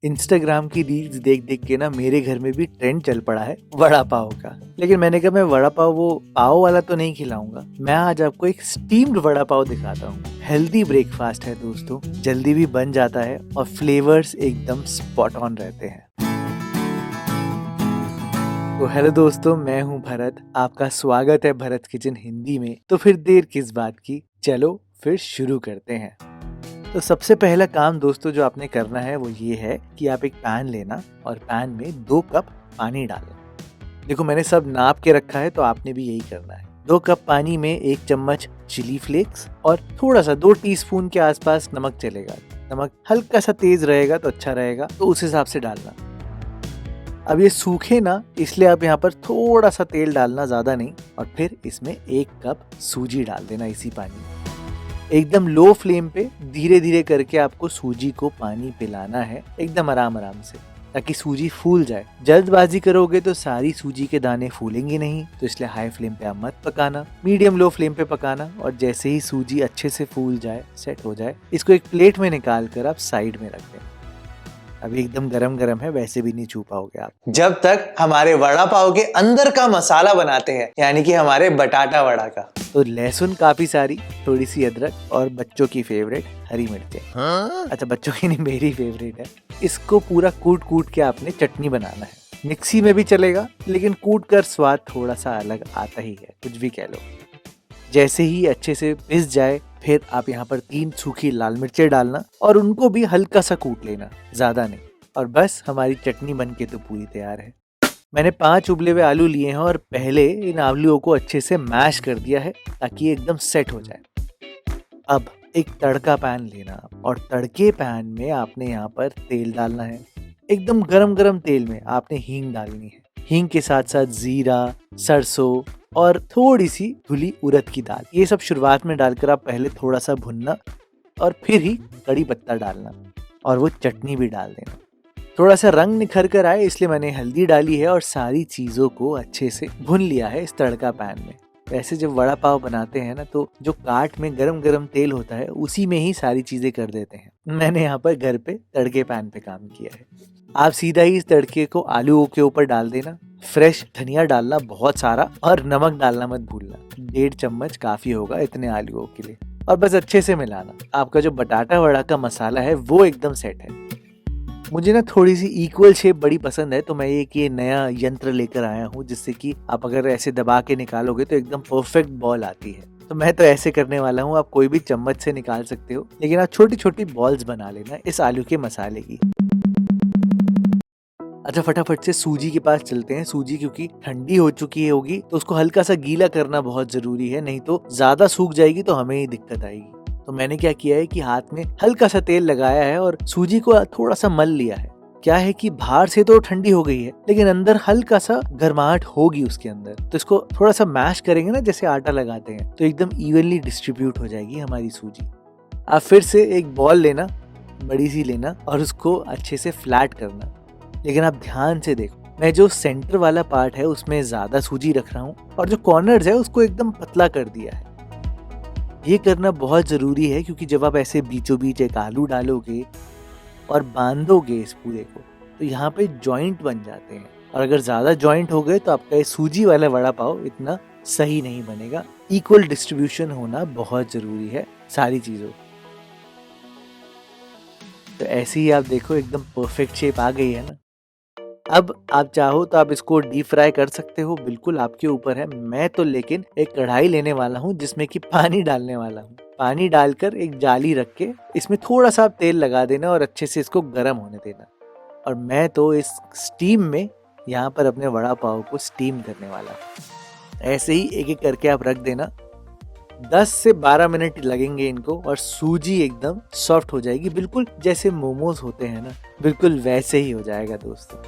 Instagram की reels देख देख के ना मेरे घर में भी ट्रेंड चल पड़ा है वड़ा पाव का। लेकिन मैंने कहा मैं वड़ा पाव वो पाव वाला तो नहीं खिलाऊंगा, मैं आज आपको एक स्टीम्ड वड़ा पाव दिखाता हूँ। हेल्दी ब्रेकफास्ट है दोस्तों, जल्दी भी बन जाता है और फ्लेवर्स एकदम स्पॉट ऑन रहते हैं। तो हेलो दोस्तों, मैं हूँ भरत, आपका स्वागत है भरत किचन हिंदी में। तो फिर देर किस बात की, चलो फिर शुरू करते हैं। तो सबसे पहला काम दोस्तों जो आपने करना है वो ये है कि आप एक पैन लेना और पैन में 2 कप पानी डालना। देखो मैंने सब नाप के रखा है, तो आपने भी यही करना है। 2 कप पानी में 1 चम्मच चिली फ्लेक्स और थोड़ा सा 2 टीस्पून के आसपास नमक चलेगा। नमक हल्का सा तेज रहेगा तो अच्छा रहेगा, तो उस हिसाब से डालना। अब ये सूखे ना, इसलिए आप यहाँ पर थोड़ा सा तेल डालना, ज्यादा नहीं। और फिर इसमें 1 कप सूजी डाल देना इसी पानी में। एकदम लो फ्लेम पे धीरे धीरे करके आपको सूजी को पानी पिलाना है, एकदम आराम आराम से, ताकि सूजी फूल जाए। जल्दबाजी करोगे तो सारी सूजी के दाने फूलेंगे नहीं, तो इसलिए हाई फ्लेम पे आप मत पकाना, मीडियम लो फ्लेम पे पकाना। और जैसे ही सूजी अच्छे से फूल जाए, सेट हो जाए, इसको एक प्लेट में निकाल कर आप साइड में रख देना। अभी एकदम गरम गरम है, वैसे भी नहीं छू पाओगे आप जब तक हमारे वड़ा पाव के अंदर का मसाला बनाते हैं, यानी कि हमारे बटाटा वड़ा का। तो लहसुन काफी सारी, थोड़ी सी अदरक और बच्चों की फेवरेट हरी मिर्चें। अच्छा, बच्चों की नहीं, मेरी फेवरेट है। इसको पूरा कूट कूट के आपने चटनी बनाना है। मिक्सी में भी चलेगा, लेकिन कूट कर स्वाद थोड़ा सा अलग आता ही है, कुछ भी कह लो। जैसे ही अच्छे से पिस जाए, फिर आप यहाँ पर 3 सूखी लाल मिर्चें डालना और उनको भी हल्का सा कूट लेना, ज्यादा नहीं। और बस हमारी चटनी बन के तो पूरी तैयार है। मैंने 5 उबले हुए आलू लिए हैं और पहले इन आलूओं को अच्छे से मैश कर दिया है, ताकि ये एकदम सेट हो जाए। अब एक तड़का पैन लेना और तड़के पैन में आपने यहाँ पर तेल डालना है। एकदम गरम गरम तेल में आपने हींग डालनी है। हींग के साथ साथ जीरा, सरसों और थोड़ी सी धुली उड़द की दाल, ये सब शुरुआत में डालकर आप पहले थोड़ा सा भुनना और फिर ही कड़ी पत्ता डालना और वो चटनी भी डाल देना। थोड़ा सा रंग निखर कर आए, इसलिए मैंने हल्दी डाली है और सारी चीजों को अच्छे से भुन लिया है इस तड़का पैन में। वैसे जब वड़ा पाव बनाते हैं ना, तो जो काट में गरम गरम तेल होता है, उसी में ही सारी चीजें कर देते हैं। मैंने यहाँ पर घर पे तड़के पैन पे काम किया है। आप सीधा ही इस तड़के को आलूओं के ऊपर डाल देना। फ्रेश धनिया डालना बहुत सारा, और नमक डालना मत भूलना। 1.5 चम्मच काफी होगा इतने आलूओं के लिए। और बस अच्छे से मिलाना। आपका जो बटाटा वड़ा का मसाला है वो एकदम सेट है। मुझे ना थोड़ी सी इक्वल शेप बड़ी पसंद है, तो मैं ये नया यंत्र लेकर आया हूँ, जिससे कि आप अगर ऐसे दबा के निकालोगे तो एकदम परफेक्ट बॉल आती है। तो मैं तो ऐसे करने वाला हूँ, आप कोई भी चम्मच से निकाल सकते हो, लेकिन आप छोटी छोटी बॉल्स बना लेना इस आलू के मसाले की। अच्छा, फटाफट से सूजी के पास चलते हैं। सूजी क्योंकि ठंडी हो चुकी होगी, तो उसको हल्का सा गीला करना बहुत जरूरी है, नहीं तो ज्यादा सूख जाएगी तो हमें ही दिक्कत आएगी। तो मैंने क्या किया है कि हाथ में हल्का सा तेल लगाया है और सूजी को थोड़ा सा मल लिया है। क्या है कि बाहर से तो ठंडी हो गई है, लेकिन अंदर हल्का सा गर्माहट होगी उसके अंदर। तो इसको थोड़ा सा मैश करेंगे ना, जैसे आटा लगाते हैं, तो एकदम इवनली डिस्ट्रीब्यूट हो जाएगी हमारी सूजी। आप फिर से एक बॉल लेना, बड़ी सी लेना, और उसको अच्छे से फ्लैट करना। लेकिन आप ध्यान से देखो, मैं जो सेंटर वाला पार्ट है उसमें ज्यादा सूजी रख रहा हूँ, और जो कॉर्नर्स है उसको एकदम पतला कर दिया है। ये करना बहुत जरूरी है, क्योंकि जब आप ऐसे बीचों बीच एक आलू डालोगे और बांधोगे इस पूरे को, तो यहाँ पे जॉइंट बन जाते हैं। और अगर ज्यादा जॉइंट हो गए तो आपका ये सूजी वाला वड़ा पाव इतना सही नहीं बनेगा। इक्वल डिस्ट्रीब्यूशन होना बहुत जरूरी है सारी चीजों। तो ऐसे ही आप देखो, एकदम परफेक्ट शेप आ गई है ना। अब आप चाहो तो आप इसको डीप फ्राई कर सकते हो, बिल्कुल आपके ऊपर है। मैं तो लेकिन एक कढ़ाई लेने वाला हूँ, जिसमें कि पानी डालने वाला हूँ। पानी डालकर एक जाली रख के इसमें थोड़ा सा तेल लगा देना और अच्छे से इसको गर्म होने देना। और मैं तो इस स्टीम में यहाँ पर अपने वड़ा पाव को स्टीम करने वाला हूँ। ऐसे ही एक एक करके आप रख देना। 10 से 12 मिनट लगेंगे इनको, और सूजी एकदम सॉफ्ट हो जाएगी, बिल्कुल जैसे मोमोज होते हैं ना, बिल्कुल वैसे ही हो जाएगा दोस्तों।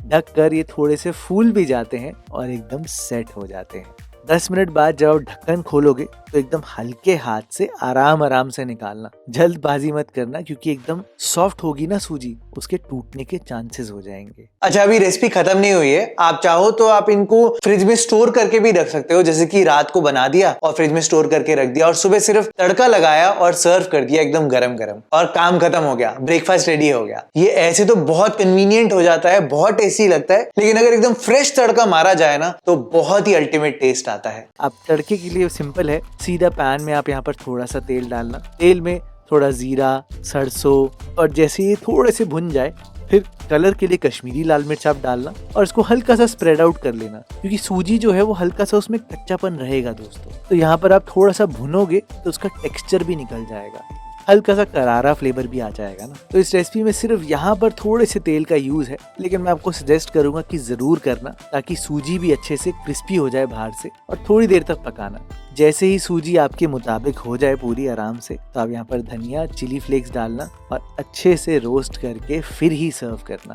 ढक कर ये थोड़े से फूल भी जाते हैं और एकदम सेट हो जाते हैं। 10 मिनट बाद जब आप ढक्कन खोलोगे तो एकदम हल्के हाथ से आराम आराम से निकालना, जल्दबाजी मत करना, क्योंकि एकदम सॉफ्ट होगी ना सूजी, उसके टूटने के चांसेस हो जाएंगे। अच्छा, अभी रेसिपी खत्म नहीं हुई है। आप चाहो तो आप इनको फ्रिज में स्टोर करके भी रख सकते हो, जैसे कि रात को बना दिया और फ्रिज में स्टोर करके रख दिया और सुबह सिर्फ तड़का लगाया और सर्व कर दिया एकदम गरम गरम, और काम खत्म हो गया, ब्रेकफास्ट रेडी हो गया। ये ऐसे तो बहुत कन्वीनियंट हो जाता है, बहुत टेस्टी लगता है, लेकिन अगर एकदम फ्रेश तड़का मारा जाए ना तो बहुत ही अल्टीमेट टेस्ट आता है। अब तड़के के लिए सिंपल है, सीधा पैन में आप यहाँ पर थोड़ा सा तेल डालना, तेल में थोड़ा जीरा, सरसों, और जैसे ये थोड़े से भुन जाए फिर कलर के लिए कश्मीरी लाल मिर्च आप डालना और इसको हल्का सा स्प्रेड आउट कर लेना, क्योंकि सूजी जो है वो हल्का सा उसमें कच्चापन रहेगा दोस्तों। तो यहाँ पर आप थोड़ा सा भुनोगे तो उसका टेक्सचर भी निकल जाएगा, हल्का सा करारा फ्लेवर भी आ जाएगा ना। तो इस रेसिपी में सिर्फ यहाँ पर थोड़े से तेल का यूज है, लेकिन मैं आपको सजेस्ट करूंगा कि जरूर करना, ताकि सूजी भी अच्छे से क्रिस्पी हो जाए बाहर से, और थोड़ी देर तक पकाना। जैसे ही सूजी आपके मुताबिक हो जाए पूरी आराम से, तो आप यहाँ पर धनिया, चिली फ्लेक्स डालना और अच्छे से रोस्ट करके फिर ही सर्व करना,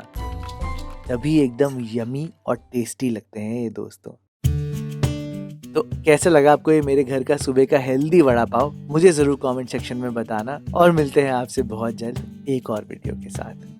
तभी एकदम यमी और टेस्टी लगते हैं ये दोस्तों। तो कैसे लगा आपको ये मेरे घर का सुबह का हेल्दी वड़ा पाव? मुझे जरूर कमेंट सेक्शन में बताना, और मिलते हैं आपसे बहुत जल्द एक और वीडियो के साथ।